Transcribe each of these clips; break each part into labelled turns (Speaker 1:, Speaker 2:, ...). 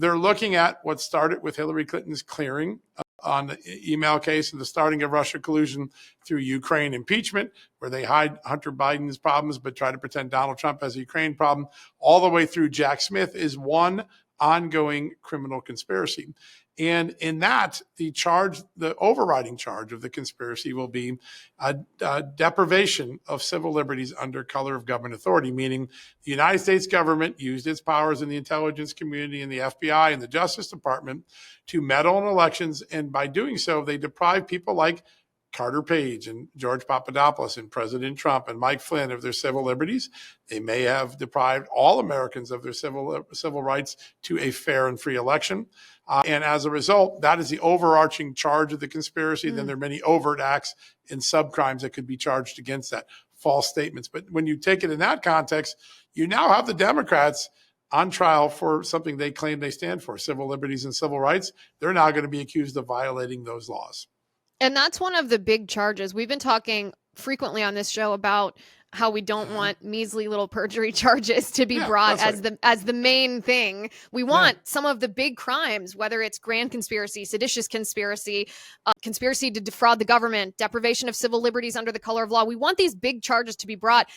Speaker 1: They're looking at what started with Hillary Clinton's clearing on the email case and the starting of Russia collusion through Ukraine impeachment, where they hide Hunter Biden's problems but try to pretend Donald Trump has a Ukraine problem, all the way through Jack Smith is one ongoing criminal conspiracy. And in that, the overriding charge of the conspiracy will be a deprivation of civil liberties under color of government authority, meaning the United States government used its powers in the intelligence community and the FBI and the Justice Department to meddle in elections. And by doing so, they deprived people like Carter Page and George Papadopoulos and President Trump and Mike Flynn of their civil liberties. They may have deprived all Americans of their civil rights to a fair and free election. And as a result, that is the overarching charge of the conspiracy. Then there are many overt acts and subcrimes that could be charged against that, false statements. But when you take it in that context, you now have the Democrats on trial for something they claim they stand for, civil liberties and civil rights. They're now going to be accused of violating those laws.
Speaker 2: And that's one of the big charges. We've been talking frequently on this show about how we don't want measly little perjury charges to be brought as the main thing. We want some of the big crimes, whether it's grand conspiracy, seditious conspiracy, conspiracy to defraud the government, deprivation of civil liberties under the color of law. We want these big charges to be brought.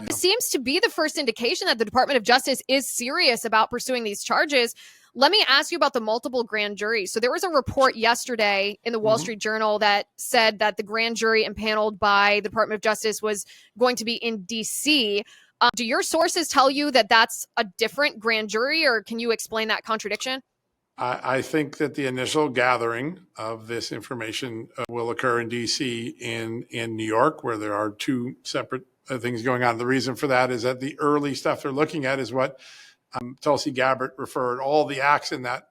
Speaker 2: This seems to be the first indication that the Department of Justice is serious about pursuing these charges. Let me ask you about the multiple grand juries. So there was a report yesterday in the Wall Street Journal that said that the grand jury impaneled by the Department of Justice was going to be in D.C. Do your sources tell you that that's a different grand jury, or can you explain that contradiction?
Speaker 1: I think that the initial gathering of this information will occur in D.C. and in New York, where there are two separate things going on. The reason for that is that the early stuff they're looking at is what Tulsi Gabbard referred. All the acts in that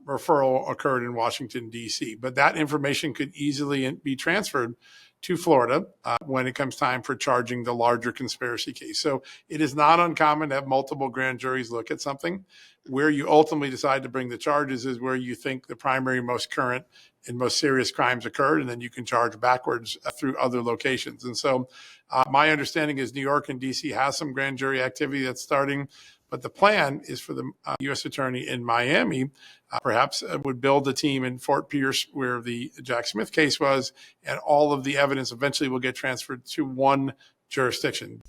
Speaker 1: referral occurred in Washington, D.C. But that information could easily be transferred to Florida when it comes time for charging the larger conspiracy case. So it is not uncommon to have multiple grand juries look at something. Where you ultimately decide to bring the charges is where you think the primary, most current, and most serious crimes occurred, and then you can charge backwards through other locations. And so my understanding is New York and D.C. has some grand jury activity that's starting. But the plan is for the U.S. attorney in Miami, perhaps would build a team in Fort Pierce where the Jack Smith case was, and all of the evidence eventually will get transferred to one jurisdiction.